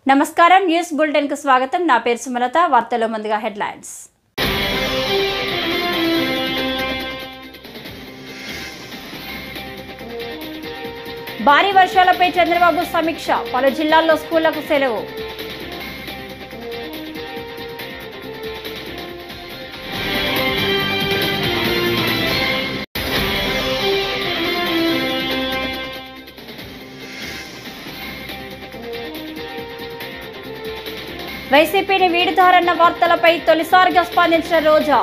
నమస్కారం news bulletin కు స్వాగతం నా పేరు సుమలత వార్తల్లో ముందుగా హెడ్లైన్స్ భారీ వర్షాలపై చంద్రబాబు సమీక్ష పలు జిల్లాల్లో స్కూళ్లకు సెలవు వైసీపీని వీడుతారన్న వార్తలపై తొలిసారిగా స్పందించిన రోజా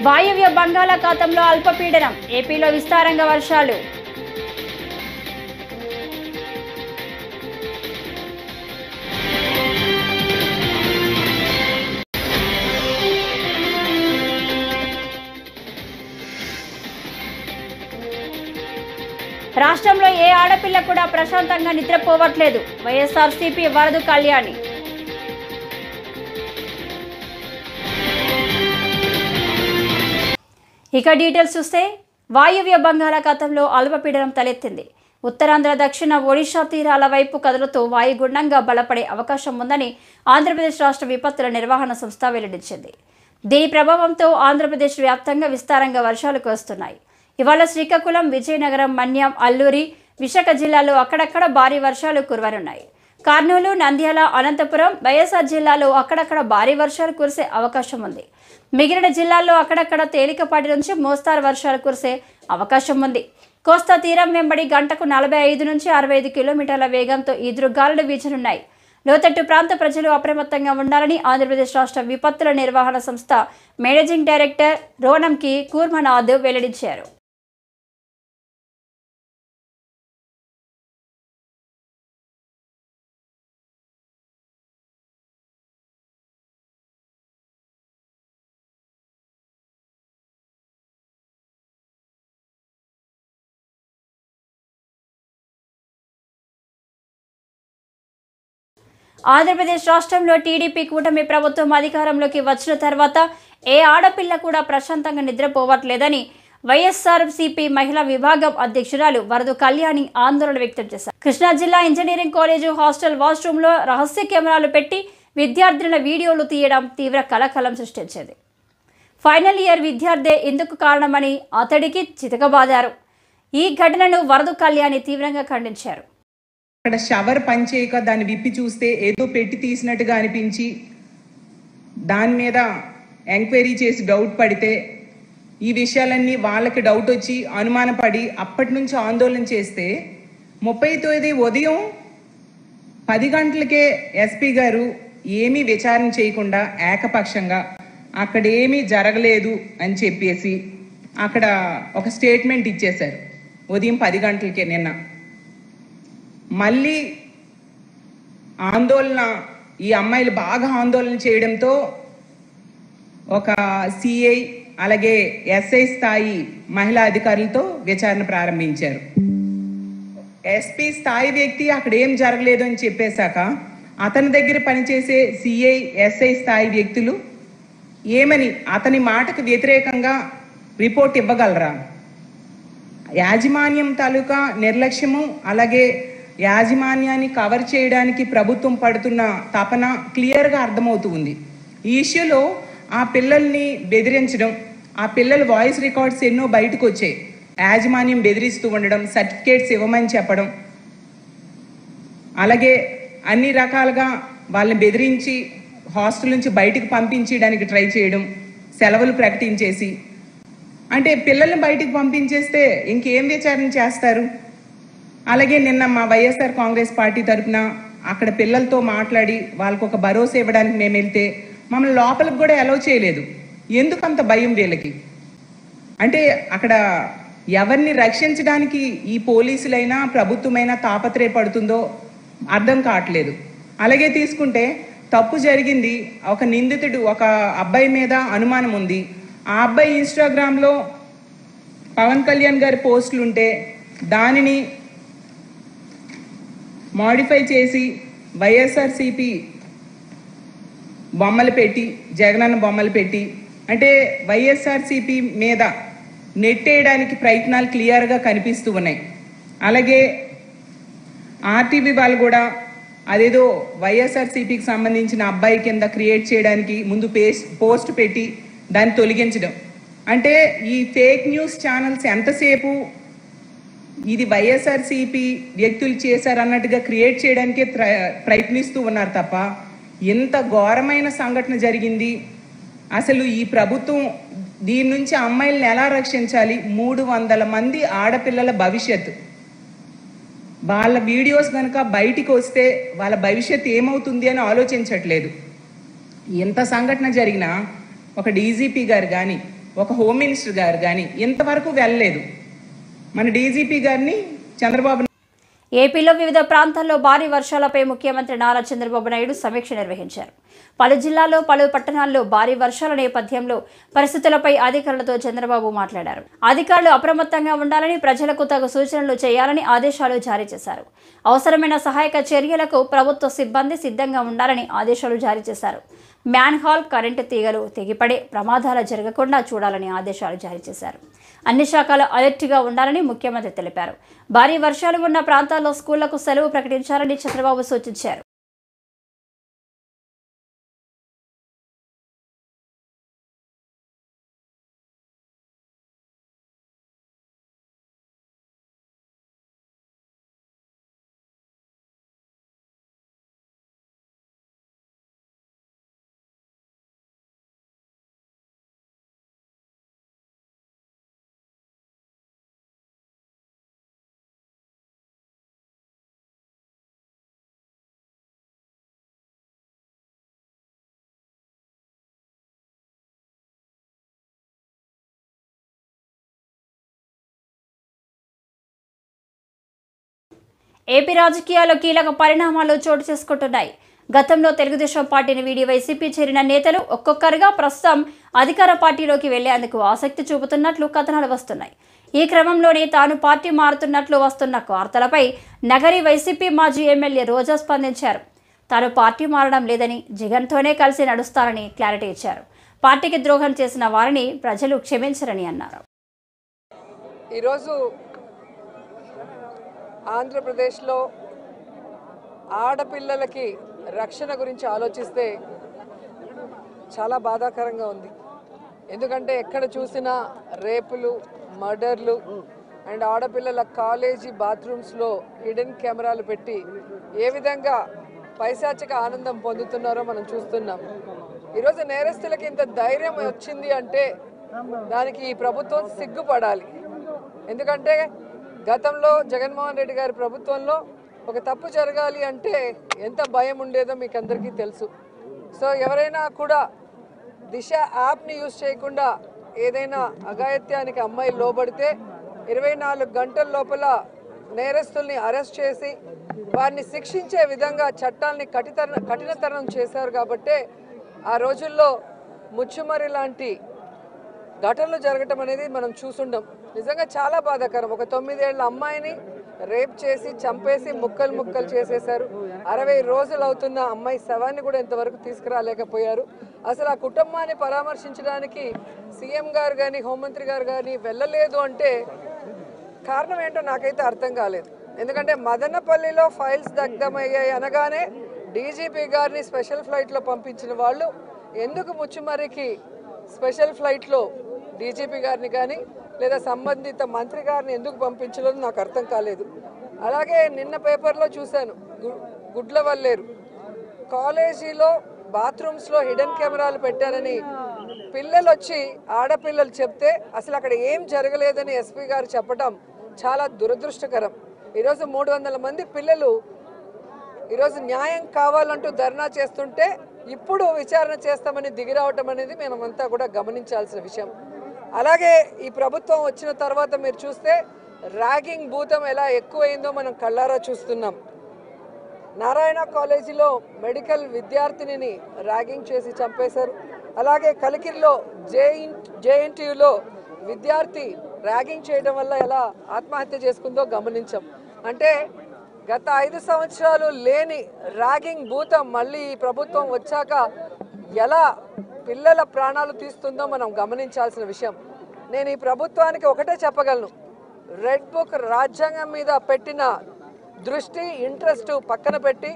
వాయువ్య బంగాళాఖాతంలో అల్పపీడనం ఏపీలో విస్తారంగా వర్షాలు రాష్ట్రంలో ఏ ఆడపిల్ల కూడా ప్రశాంతంగా నిద్రపోవట్లేదు వైఎస్ఆర్సీపీ వరదు కళ్యాణి ఇక డీటెయిల్స్ చూస్తే వాయువ్య బంగాళాఖాతంలో అల్పపీడనం తలెత్తింది ఉత్తరాంధ్ర దక్షిణ ఒడిషా తీరాల వైపు కదులుతూ వాయుగుండంగా బలపడే అవకాశం ఉందని ఆంధ్రప్రదేశ్ రాష్ట్ర విపత్తుల నిర్వహణ సంస్థ వెల్లడించింది దీని ప్రభావంతో ఆంధ్రప్రదేశ్ వ్యాప్తంగా విస్తారంగా వర్షాలు కురుస్తున్నాయి ఇవాళ శ్రీకాకుళం విజయనగరం మన్యం అల్లూరి విశాఖ జిల్లాలో అక్కడక్కడ భారీ వర్షాలు కురవనున్నాయి కర్నూలు నంద్యాల అనంతపురం వైఎస్ఆర్ జిల్లాలో అక్కడక్కడ భారీ వర్షాలు కురిసే అవకాశం ఉంది మిగిలిన జిల్లాల్లో అక్కడక్కడ తేలికపాటి నుంచి మోస్తారు వర్షాలు కురిసే అవకాశం ఉంది కోస్తా తీరం వెంబడి గంటకు 45 నుంచి 65 కిలోమీటర్ల వేగంతో ఈదురుగాలులు వీచనున్నాయి లోతట్టు ప్రాంత ప్రజలు అప్రమత్తంగా ఉండాలని ఆంధ్రప్రదేశ్ రాష్ట్ర విపత్తుల నిర్వహణ సంస్థ మేనేజింగ్ డైరెక్టర్ రోనంకి కూర్మనాథ్ వెల్లడించారు ఆంధ్రప్రదేశ్ రాష్ట్రంలో టీడీపీ కూటమి ప్రభుత్వం అధికారంలోకి వచ్చిన తర్వాత ఏ ఆడపిల్ల కూడా ప్రశాంతంగా నిద్రపోవట్లేదని వైఎస్ఆర్సీపీ మహిళా విభాగం అధ్యక్షురాలు వరదు కళ్యాణి ఆందోళన వ్యక్తం చేశారు కృష్ణా జిల్లా ఇంజనీరింగ్ కాలేజు హాస్టల్ వాష్రూమ్లో రహస్య కెమెరాలు పెట్టి విద్యార్థుల వీడియోలు తీయడం తీవ్ర కలకలం సృష్టించింది ఫైనల్ ఇయర్ విద్యార్థి ఇందుకు కారణమని అతడికి చితకబాదారు ఈ ఘటనను వరదు కళ్యాణి తీవ్రంగా ఖండించారు అక్కడ షవర్ పనిచేయక దాన్ని విప్పి చూస్తే ఏదో పెట్టి తీసినట్టుగా అనిపించి దాని మీద ఎంక్వైరీ చేసి డౌట్ పడితే ఈ విషయాలన్నీ వాళ్ళకి డౌట్ వచ్చి అనుమానపడి అప్పటి నుంచి ఆందోళన చేస్తే 30 ఉదయం 10 గంటలకే ఎస్పీ గారు ఏమీ విచారణ చేయకుండా ఏకపక్షంగా అక్కడేమీ జరగలేదు అని చెప్పేసి అక్కడ ఒక స్టేట్మెంట్ ఇచ్చేశారు ఉదయం 10 గంటలకే నిన్న మళ్ళీ ఆందోళన ఈ అమ్మాయిలు బాగా ఆందోళన చేయడంతో ఒక సిఐ అలాగే ఎస్ఐ స్థాయి మహిళా అధికారులతో విచారణ ప్రారంభించారు ఎస్పీ స్థాయి వ్యక్తి అక్కడ ఏం జరగలేదు అని చెప్పేశాక అతని దగ్గర పనిచేసే సిఐ ఎస్ఐ స్థాయి వ్యక్తులు ఏమని అతని మాటకు వ్యతిరేకంగా రిపోర్ట్ ఇవ్వగలరా యాజమాన్యం తాలూకా నిర్లక్ష్యము అలాగే యాజమాన్యాన్ని కవర్ చేయడానికి ప్రభుత్వం పడుతున్న తపన క్లియర్గా అర్థమవుతుంది ఈ ఇష్యూలో ఆ పిల్లల్ని బెదిరించడం ఆ పిల్లల వాయిస్ రికార్డ్స్ ఎన్నో బయటకు వచ్చాయి యాజమాన్యం బెదిరిస్తూ ఉండడం సర్టిఫికేట్స్ ఇవ్వమని చెప్పడం అలాగే అన్ని రకాలుగా వాళ్ళని బెదిరించి హాస్టల్ నుంచి బయటకు పంపించడానికి ట్రై చేయడం సెలవులు ప్రకటించేసి అంటే పిల్లల్ని బయటకు పంపించేస్తే ఇంకేం విచారణ చేస్తారు అలాగే నిన్న మా వైఎస్ఆర్ కాంగ్రెస్ పార్టీ తరఫున అక్కడ పిల్లలతో మాట్లాడి వాళ్ళకు ఒక భరోసా ఇవ్వడానికి మేము వెళ్తే మమ్మల్ని లోపలికి కూడా అలౌ చేయలేదు ఎందుకంత భయం వీళ్ళకి అంటే అక్కడ ఎవరిని రక్షించడానికి ఈ పోలీసులైనా ప్రభుత్వమైనా తాపత్రయపడుతుందో అర్థం కావట్లేదు అలాగే తీసుకుంటే తప్పు జరిగింది ఒక నిందితుడు ఒక అబ్బాయి మీద అనుమానం ఉంది ఆ అబ్బాయి ఇన్స్టాగ్రామ్లో పవన్ కళ్యాణ్ గారి పోస్టులు ఉంటే దానిని మోడిఫై చేసి వైఎస్ఆర్సీపీ బొమ్మలు పెట్టి, జగనన్న బొమ్మలు పెట్టి, అంటే వైఎస్ఆర్సీపీ మీద నెట్టేయడానికి ప్రయత్నాలు క్లియర్గా కనిపిస్తూ ఉన్నాయి. అలాగే ఆర్టీవీ వాళ్ళు కూడా అదేదో వైఎస్ఆర్సీపీకి సంబంధించిన అబ్బాయి కింద క్రియేట్ చేయడానికి ముందు పోస్ట్ పెట్టి దాన్ని తొలగించడం. అంటే ఈ ఫేక్ న్యూస్ ఛానల్స్ ఎంతసేపు ఇది వైఎస్ఆర్సీపీ వ్యక్తులు చేశారన్నట్టుగా క్రియేట్ చేయడానికే ప్రయత్నిస్తూ ఉన్నారు తప్ప ఇంత ఘోరమైన సంఘటన జరిగింది. అసలు ఈ ప్రభుత్వం దీని నుంచి అమ్మాయిలను ఎలా రక్షించాలి? 300 మంది ఆడపిల్లల భవిష్యత్తు, వాళ్ళ వీడియోస్ కనుక బయటికి వస్తే వాళ్ళ భవిష్యత్తు ఏమవుతుంది అని ఆలోచించట్లేదు. ఎంత సంఘటన జరిగినా ఒక డీజీపీ గారు కానీ, ఒక హోమ్ మినిస్టర్ గారు కానీ ఇంతవరకు వెళ్ళలేదు. మన డీజీపీ గారిని చంద్రబాబు. ఏపీలో వివిధ ప్రాంతాల్లో భారీ వర్షాలపై ముఖ్యమంత్రి నారా చంద్రబాబు నాయుడు సమీక్ష నిర్వహించారు. పలు జిల్లాల్లో, పలు పట్టణాల్లో భారీ వర్షాల నేపథ్యంలో పరిస్థితులపై అధికారులతో చంద్రబాబు మాట్లాడారు. అధికారులు అప్రమత్తంగా ఉండాలని, ప్రజలకు తగు సూచనలు చేయాలని ఆదేశాలు జారీ చేశారు. అవసరమైన సహాయక చర్యలకు ప్రభుత్వ సిబ్బంది సిద్ధంగా ఉండాలని ఆదేశాలు జారీ చేశారు. మ్యాన్హాల్, కరెంటు తీగలు తెగిపడే ప్రమాదాలు జరగకుండా చూడాలని ఆదేశాలు జారీ చేశారు. అన్ని శాఖలు అలర్ట్గా ఉండాలని ముఖ్యమంత్రి తెలిపారు. భారీ వర్షాలు ఉన్న ప్రాంతాల్లో స్కూళ్లకు సెలవు ప్రకటించాలని చంద్రబాబు సూచించారు. ఏపీ రాజకీయాల్లో కీలక పరిణామాలు చోటు చేసుకుంటున్నాయి. గతంలో తెలుగుదేశం పార్టీని వీడి వైసీపీ చేరిన నేతలు ఒక్కొక్కరుగా ప్రస్తుతం అధికార పార్టీలోకి వెళ్లేందుకు ఆసక్తి చూపుతున్నట్లు కథనాలు వస్తున్నాయి. ఈ క్రమంలోనే తాను పార్టీ మారుతున్నట్లు వస్తున్న వార్తలపై నగరి వైసీపీ మాజీ ఎమ్మెల్యే రోజా స్పందించారు. తాను పార్టీ మారడం లేదని, జగన్తోనే కలిసి నడుస్తారని క్లారిటీ ఇచ్చారు. పార్టీకి ద్రోహం చేసిన వారిని ప్రజలు క్షమించరని అన్నారు. ఈరోజు ఆంధ్రప్రదేశ్లో ఆడపిల్లలకి రక్షణ గురించి ఆలోచిస్తే చాలా బాధాకరంగా ఉంది. ఎందుకంటే ఎక్కడ చూసినా రేపులు, మర్డర్లు అండ్ ఆడపిల్లల కాలేజీ బాత్రూమ్స్లో హిడెన్ కెమెరాలు పెట్టి ఏ విధంగా పైశాచిక ఆనందం పొందుతున్నారో మనం చూస్తున్నాం. ఈరోజు నేరస్తులకి ఇంత ధైర్యం వచ్చింది అంటే దానికి ఈ ప్రభుత్వం సిగ్గుపడాలి. ఎందుకంటే గతంలో జగన్మోహన్ రెడ్డి గారి ప్రభుత్వంలో ఒక తప్పు జరగాలి అంటే ఎంత భయం ఉండేదో మీకు అందరికీ తెలుసు. సో ఎవరైనా కూడా దిశ యాప్ని యూజ్ చేయకుండా ఏదైనా అఘాయిత్యానికి అమ్మాయి లోబడితే 24 గంటల లోపల నేరస్తుల్ని అరెస్ట్ చేసి వారిని శిక్షించే విధంగా చట్టాలని కఠినతరం చేశారు. కాబట్టి ఆ రోజుల్లో ముచ్చుమరి లాంటి ఘటనలు జరగటం అనేది మనం చూసుండం. నిజంగా చాలా బాధాకరం. ఒక 9 ఏళ్ల అమ్మాయిని రేప్ చేసి చంపేసి ముక్కలు చేసేశారు. 60 రోజులు అవుతున్న అమ్మాయి శవాన్ని కూడా ఇంతవరకు తీసుకురాలేకపోయారు. అసలు ఆ కుటుంబాన్ని పరామర్శించడానికి సీఎం గారు కానీ, హోంమంత్రి గారు కానీ వెళ్ళలేదు అంటే కారణం ఏంటో నాకైతే అర్థం కాలేదు. ఎందుకంటే మదనపల్లిలో ఫైల్స్ దగ్ధమయ్యాయి అనగానే డీజీపీ గారిని స్పెషల్ ఫ్లైట్లో పంపించిన వాళ్ళు ఎందుకు ముచ్చుమరికి స్పెషల్ ఫ్లైట్లో డీజీపీ గారిని కానీ లేదా సంబంధిత మంత్రి గారిని ఎందుకు పంపించలేదు నాకు అర్థం కాలేదు. అలాగే నిన్న పేపర్లో చూశాను, గుడ్లవల్లేరు కాలేజీలో బాత్రూమ్స్లో హిడెన్ కెమెరాలు పెట్టారని పిల్లలు వచ్చి ఆడపిల్లలు చెప్తే అసలు అక్కడ ఏం జరగలేదని ఎస్పీ గారు చెప్పడం చాలా దురదృష్టకరం. ఈరోజు 300 మంది పిల్లలు ఈరోజు న్యాయం కావాలంటూ ధర్నా చేస్తుంటే ఇప్పుడు విచారణ చేస్తామని దిగిరావటం అనేది మేమంతా కూడా గమనించాల్సిన విషయం. అలాగే ఈ ప్రభుత్వం వచ్చిన తర్వాత మీరు చూస్తే ర్యాగింగ్ భూతం ఎలా ఎక్కువైందో మనం కళ్ళారా చూస్తున్నాం. నారాయణ కాలేజీలో మెడికల్ విద్యార్థినిని ర్యాగింగ్ చేసి చంపేశారు. అలాగే కలికిరిలో జేఎన్టీయూలో విద్యార్థి ర్యాగింగ్ చేయడం వల్ల ఎలా ఆత్మహత్య చేసుకుందో గమనించాం. అంటే గత 5 సంవత్సరాలు లేని ర్యాగింగ్ భూతం మళ్ళీ ఈ ప్రభుత్వం వచ్చాక ఎలా పిల్లల ప్రాణాలు తీస్తుందో మనం గమనించాల్సిన విషయం. నేను ఈ ప్రభుత్వానికి ఒకటే చెప్పగలను, రెడ్ బుక్ రాజ్యాంగం మీద పెట్టిన దృష్టి ఇంట్రెస్ట్ పక్కన పెట్టి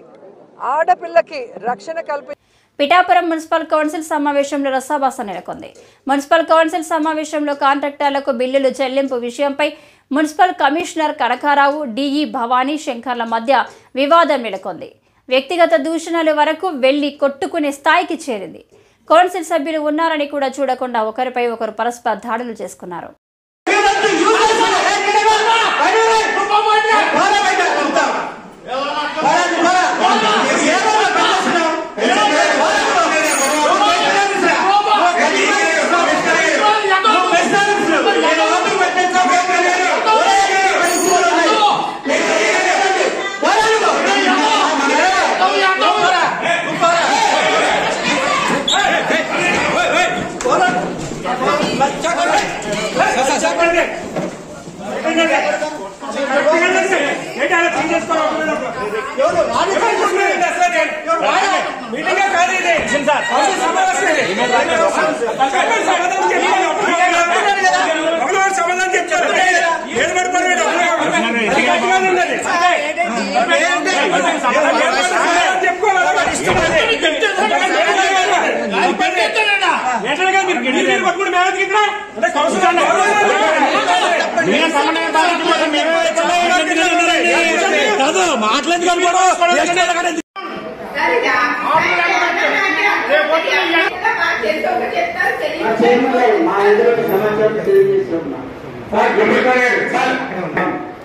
ఆడపిల్లకి రక్షణ కల్పి. పిఠాపురం మున్సిపల్ కౌన్సిల్ సమావేశంలో రసాభాస నెలకొంది. మున్సిపల్ కౌన్సిల్ సమావేశంలో కాంట్రాక్టర్లకు బిల్లులు చెల్లింపు విషయంపై municipal commissioner Kanakarao, DE Bhavani శంకర్ల మధ్య వివాదం నెలకొంది. వ్యక్తిగత దూషణల వరకు వెళ్లి కొట్టుకునే స్థాయికి చేరింది. కౌన్సిల్ సభ్యులు ఉన్నారని కూడా చూడకుండా ఒకరిపై ఒకరు పరస్పర దాడులు చేసుకున్నారు.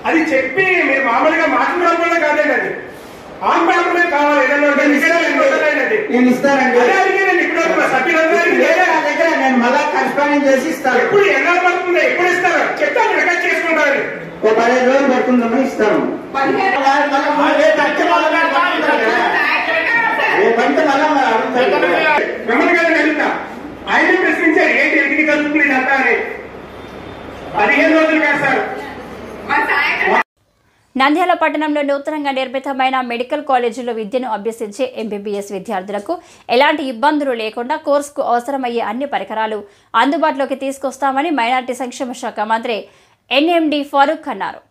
అది చెప్పి మీరు మామూలుగా మాట్లాడడం కూడా కాదండి, అది ఆన్ పేపర్ కావాలి. నేను ఇస్తానండి, నేను మళ్ళా కరెస్పాండింగ్ చేసి ఇస్తాను. ఎప్పుడు ఎలా పడుతుంది, ఎప్పుడు ఇస్తారు చెప్తాను, రికార్డ్ చేసుకుంటారు. 15 రోజులు పడుతుందమ్మా, ఇస్తాను. మిమ్మల్ని కదా అడుగుతా, ఆయన ప్రశ్నించారు ఏంటి ఎందుకు కలుపుకుని అంతా అని. 15 రోజులు కాదు సార్. నంద్యాల పట్టణంలో నూతనంగా నిర్మితమైన మెడికల్ కాలేజీలో విద్యను అభ్యసించే ఎంబీబీఎస్ విద్యార్థులకు ఎలాంటి ఇబ్బందులు లేకుండా కోర్సుకు అవసరమయ్యే అన్ని పరికరాలు అందుబాటులోకి తీసుకొస్తామని మైనార్టీ సంక్షేమ శాఖ మంత్రి ఎన్ఎండి ఫారూక్ అన్నారు.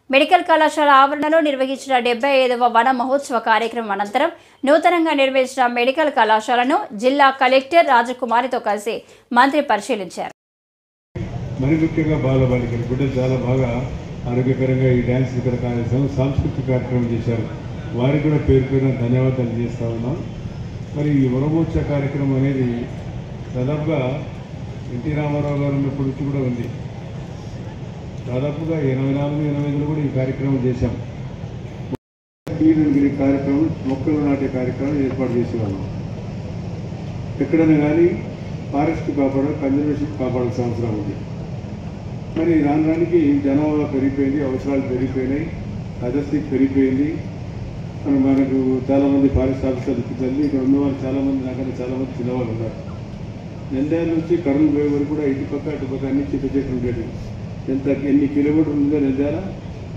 మెడికల్ కళాశాల ఆవరణలో నిర్వహించిన 75వ వన మహోత్సవ కార్యక్రమం అనంతరం నూతనంగా నిర్వహించిన మెడికల్ కళాశాలను జిల్లా కలెక్టర్ రాజకుమారితో కలిసి మంత్రి పరిశీలించారు. మరి ముఖ్యంగా బాలబాలికలు కూడా చాలా బాగా ఆరోగ్యకరంగా ఈ డ్యాన్స్ ఇక్కడ సాంస్కృతిక కార్యక్రమం చేశారు. వారికి కూడా పేరు పేరున ధన్యవాదాలు చేస్తూ ఉన్నాం. మరి ఈ వనమోత్సవ కార్యక్రమం అనేది దాదాపుగా ఎన్టీ రామారావు గారు ఉన్నప్పటి నుంచి కూడా ఉంది. దాదాపుగా 84-85లో కూడా ఈ కార్యక్రమం చేశాం. ఈ కార్యక్రమం మొక్కలు నాటే కార్యక్రమం ఏర్పాటు చేసేవాళ్ళం. ఎక్కడైనా కానీ ఫారెస్ట్ కాపాడాలి, కన్జర్వేషన్ కాపాడాల్సిన అవసరం ఉంది. మరి రానికి జనాభా పెరిగిపోయింది, అవసరాలు పెరిగిపోయినాయి, అదస్తికి పెరిగిపోయింది. మనకు చాలామంది ఫారెస్ట్ ఆఫీసర్లు తల్లి ఇక్కడ ఉన్నవాళ్ళు చాలామంది, నాకన్నా చాలామంది చిన్నవాళ్ళు ఉన్నారు. నంద్యాల నుంచి కర్నూలు పోయే వరకు కూడా ఇటుపక్క అటుపక్క అన్ని చెట్లు ఉండేవి. ఎన్ని కిలోమీటర్లు ఉందో నంద్యాల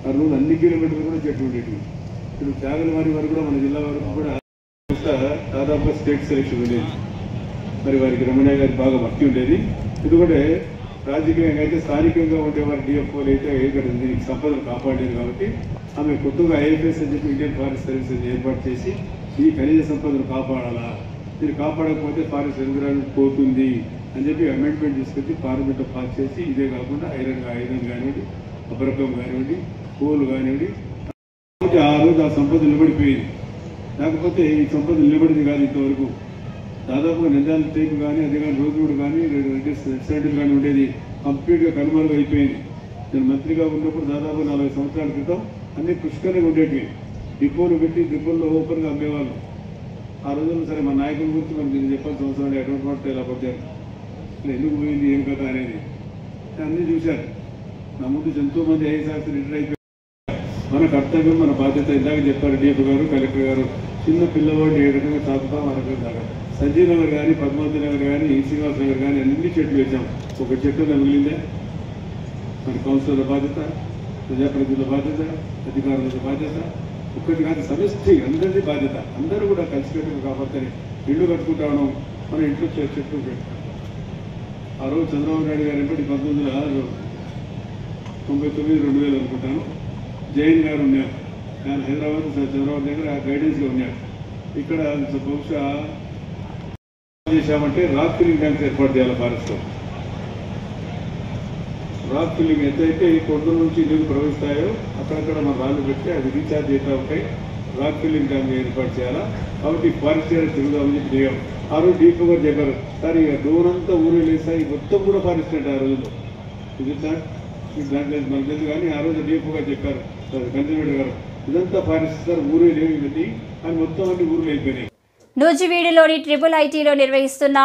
కర్నూలు అన్ని కిలోమీటర్లు కూడా చెట్లు ఉండేవి. ఇప్పుడు త్యాగలవారి వరకు కూడా మన జిల్లా వరకు కూడా దాదాపుగా స్టేట్ సెలక్షన్ ఉండేది. మరి వారికి రమణయ్య గారికి బాగా భక్తి ఉండేది. ఎందుకంటే రాజకీయంగా అయితే స్థానికంగా ఉండేవారు డిఎఫ్ఓలు అయితే ఇక్కడ దీనికి సంపదను కాపాడేది. కాబట్టి ఆమె కొత్తగా ఐఎఫ్ఎస్ అని చెప్పి ఇండియన్ ఫారెస్ట్ సర్వీసెస్ ఏర్పాటు చేసి ఈ ఖనిజ సంపదను కాపాడాలా, దీన్ని కాపాడకపోతే ఫారెస్ట్ ఎన్విరాన్మెంట్ పోతుంది అని చెప్పి అమెండ్మెంట్ తీసుకొచ్చి పార్లమెంట్లో పాస్ చేసి ఇదే కాకుండా ఐరన్ కానివ్వండి, అబ్రకం కానివ్వండి, కోలు కానివ్వండి, ఆ రోజు ఆ సంపద నిలబడిపోయింది. కాకపోతే ఈ సంపద నిలబడింది కాదు ఇంతవరకు. దాదాపుగా నంద్యాల టేకు కానీ అదే కానీ రోజుడు కానీ రెస్టారెంట్లు కానీ ఉండేది కంప్లీట్గా కనుమరుగు అయిపోయింది. నేను మంత్రిగా ఉన్నప్పుడు దాదాపు 40 సంవత్సరాల క్రితం అన్ని పుష్కరంగా ఉండేటివి. డిపోలు పెట్టి డిపోల్లో ఓపెన్గా అమ్మేవాళ్ళు. ఆ రోజుల్లో సరే మా నాయకుల గురించి మనకు నేను చెప్పాల్సిన అవసరం లేదు, ఎటువంటి మాట ఇలా పడ్డారు, ఎందుకు పోయింది ఏం కదా అనేది అన్నీ చూశారు. నా ముందు ఎంతోమంది ఐఏఎస్ రిటైర్ అయిపోయారు. మన కర్తవ్యం, మన బాధ్యత. ఇందాక చెప్పారు డిఎఫ్ గారు, కలెక్టర్ గారు, చిన్న పిల్లవాడిని ఏ రకంగా సాగుతాం ఆ రకంగా సాగాలి. సంజయ్ నగర్ కానీ, పద్మావతి నగర్ కానీ, శ్రీనివాస్ నగర్ కానీ అన్ని చెట్లు వేసాం. ఒక చెట్టు మిగిలిందే. మన కౌన్సిలర్ల బాధ్యత, ప్రజాప్రతినిధుల బాధ్యత, అధికారుల బాధ్యత. ఒక్కటి కాదు, సమష్టి అందరిది బాధ్యత. అందరూ కూడా కలిసికట్టుగా కాపాడుతారు. ఇల్లు కట్టుకుంటా ఉన్నాం, మన ఇంట్లో చెట్లు పెట్టాం. ఆ రోజు చంద్రబాబు నాయుడు గారు అంటే 1999-2000 అనుకుంటాను, జైన్ గారు ఉన్నారు. ఆయన హైదరాబాద్ చంద్రబాబు దగ్గర గైడెన్స్గా ఉన్నారు. ఇక్కడ బహుశా చేశామంటే రాక్ ఫిల్లింగ్ ట్యాంక్స్ ఏర్పాటు చేయాలి ఫారెస్ట్లో. రాక్ ఫిల్లింగ్ ఎంతైతే ఈ కొండ నుంచి నీళ్ళు ప్రవహిస్తాయో అక్కడక్కడ మన రాళ్ళు పెట్టి అది రీఛార్జ్ అవుతూ ఉంటాయి. రాక్ ఫిల్లింగ్ ట్యాంక్ ఏర్పాటు చేయాలా. కాబట్టి ఫారెస్ట్ ఏరియా తిరుగుదామని చెప్పి దిగాం. ఆ రోజు డీప్ కవర్ చెప్పారు. సార్ ఇక డోర్ అంతా ఊరే లేస్తాయి, మొత్తం కూడా ఫారెస్ట్ అంటే ఆ రోజుల్లో ఇది సార్ దాంట్లో మనకు తెలుసు. కానీ ఆ రోజు డీప్గా చెప్పారు సార్ కన్సర్వేటర్ గారు, ఇదంతా ఫారెస్ట్ సార్, ఊరే లేవు ఇవన్నీ అని, మొత్తం అన్ని ఊర్లు అయిపోయినాయి. నూజివీడులోని ట్రిపుల్ ఐటీలో నిర్వహిస్తున్న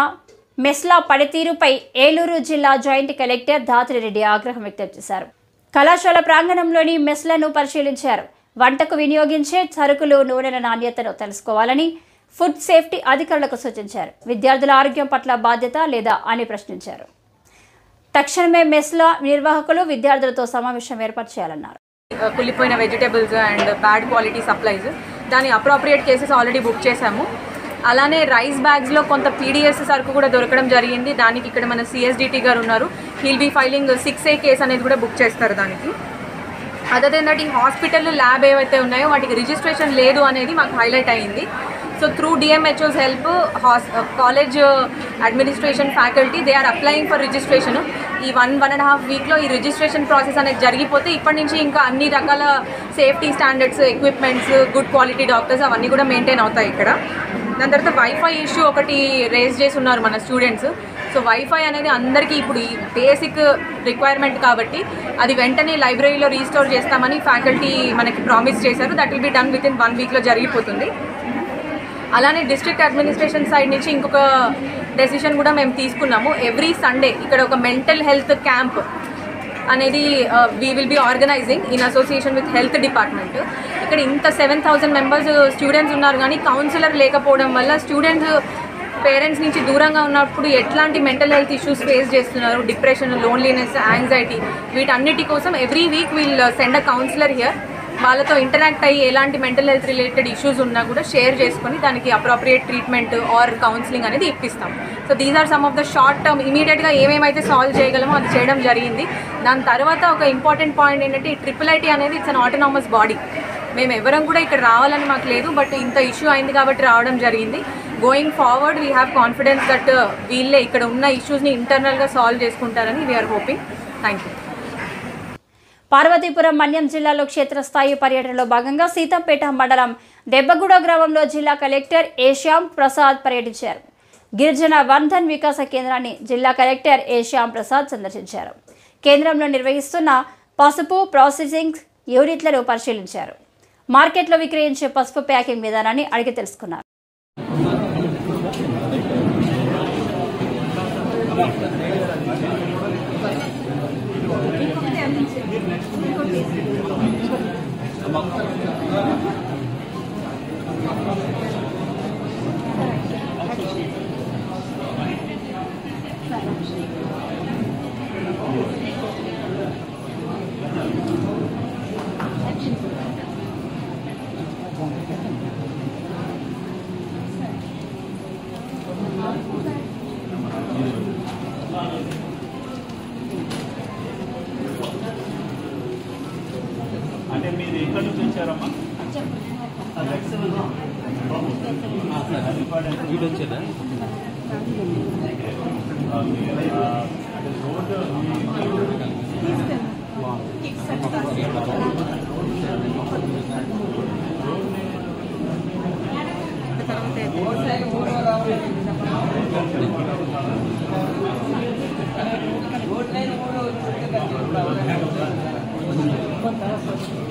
మెస్లా పనితీరుపై ఏలూరు జిల్లా జాయింట్ కలెక్టర్ దాత్రిరెడ్డి ఆగ్రహం వ్యక్తం చేశారు. కళాశాల ప్రాంగణంలోని మెస్లను పరిశీలించారు. వంటకు వినియోగించే సరుకులు, నూనెల నాణ్యతను తెలుసుకోవాలని ఫుడ్ సేఫ్టీ అధికారులకు సూచించారు. విద్యార్థుల ఆరోగ్యం పట్ల బాధ్యత లేదా అని ప్రశ్నించారు. తక్షణమే మెస్ల నిర్వాహకులు విద్యార్థులతో సమావేశం ఏర్పాటు చేయాలన్నారు. కుళ్ళిపోయిన vegetables and bad quality supplies, దాని అప్రోప్రియేట్ కేసెస్ ఆల్రెడీ బుక్ చేశాము. అలానే రైస్ బ్యాగ్స్లో కొంత పీడిఎస్ సరుకు కూడా దొరకడం జరిగింది. దానికి ఇక్కడ మన సిఎస్డిటీ గారు ఉన్నారు, he'll be filing 6A case అనేది కూడా బుక్ చేస్తారు దానికి. అదర్ దెన్ దట్ ఈ హాస్పిటల్ ల్యాబ్ ఏవైతే ఉన్నాయో వాటికి రిజిస్ట్రేషన్ లేదు అనేది మాకు హైలైట్ అయ్యింది. So through DMHO's help college administration faculty they are applying for registration. ఈ 1.5 వీక్లో ఈ రిజిస్ట్రేషన్ ప్రాసెస్ అనేది జరిగిపోతే ఇప్పటి నుంచి ఇంకా అన్ని రకాల safety standards, equipments, good quality doctors అవన్నీ కూడా మెయింటైన్ అవుతాయి ఇక్కడ. దాని తర్వాత వైఫై ఇష్యూ ఒకటి రేజ్ చేసి ఉన్నారు మన స్టూడెంట్స్. సో వైఫై అనేది అందరికీ ఇప్పుడు ఈ బేసిక్ రిక్వైర్మెంట్ కాబట్టి అది వెంటనే లైబ్రరీలో రీస్టోర్ చేస్తామని ఫ్యాకల్టీ మనకి ప్రామిస్ చేశారు. That will be done with in 1 వీక్లో జరిగిపోతుంది. అలానే డిస్ట్రిక్ట్ అడ్మినిస్ట్రేషన్ సైడ్ నుంచి ఇంకొక డెసిషన్ కూడా మేము తీసుకున్నాము. ఎవ్రీ సండే ఇక్కడ ఒక మెంటల్ హెల్త్ క్యాంప్ అనేది we will be organizing in association with health department. ఇక్కడ ఇంత 7,000 మెంబర్స్ స్టూడెంట్స్ ఉన్నారు, కానీ కౌన్సిలర్ లేకపోవడం వల్ల స్టూడెంట్స్ పేరెంట్స్ నుంచి దూరంగా ఉన్నప్పుడు ఎట్లాంటి మెంటల్ హెల్త్ ఇష్యూస్ ఫేస్ చేస్తున్నారు, డిప్రెషన్, లోన్లీనెస్, యాంగ్జైటీ, వీటన్నిటి కోసం every week wheel send a counsellor here. వాళ్ళతో ఇంటరాక్ట్ అయ్యి ఎలాంటి మెంటల్ హెల్త్ రిలేటెడ్ ఇష్యూస్ ఉన్నా కూడా షేర్ చేసుకొని దానికి అప్రోప్రియేట్ ట్రీట్మెంట్ ఆర్ కౌన్సిలింగ్ అనేది ఇప్పిస్తాం. So these are some of the short term ఇమీడియట్గా ఏమేమైతే సాల్వ్ చేయగలమో అది చేయడం జరిగింది. దాని తర్వాత ఒక ఇంపార్టెంట్ పాయింట్ ఏంటంటే ఈ ట్రిపుల్ ఐటీ అనేది ఇట్స్ అన్ ఆటోనామస్ బాడీ. మేము ఎవరం కూడా ఇక్కడ రావాలని మాకు లేదు, బట్ ఇంత ఇష్యూ అయింది కాబట్టి రావడం జరిగింది. Going forward we have confidence that వీళ్ళే ఇక్కడ ఉన్న ఇష్యూస్ని ఇంటర్నల్గా సాల్వ్ చేసుకుంటారని we are hoping. Thank you. Parvathipuram Manyam జిల్లాలో క్షేత్రస్థాయి పర్యటనలో భాగంగా సీతంపేట మండలం దెబ్బగూడ గ్రామంలో జిల్లా కలెక్టర్ ఏ శ్యామ్ ప్రసాద్ పర్యటించారు. గిరిజన వన్ధన్ వికాస కేంద్రాన్ని జిల్లా కలెక్టర్ ఏ శ్యామ్ ప్రసాద్ సందర్శించారు. కేంద్రంలో నిర్వహిస్తున్న పసుపు ప్రాసెసింగ్ యూనిట్లను పరిశీలించారు. మార్కెట్లో విక్రయించే పసుపు ప్యాకింగ్ విధానాన్ని అడిగి తెలుసుకున్నారు. అంటే మీరు ఎక్కడి నుంచి వచ్చారమ్మా? వీడు వచ్చేదా?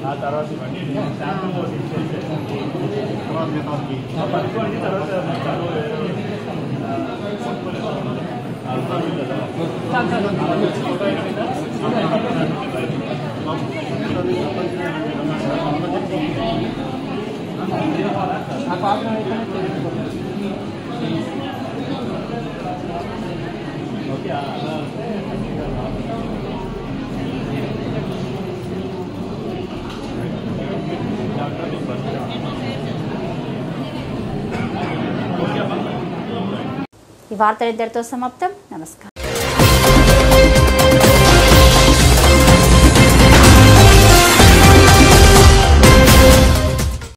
ఆ తర్వాత ఇవన్నీ శాంపుల్ ఓకే. ఈ వార్తలు ఇంతటితో సమాప్తం. నమస్కారం.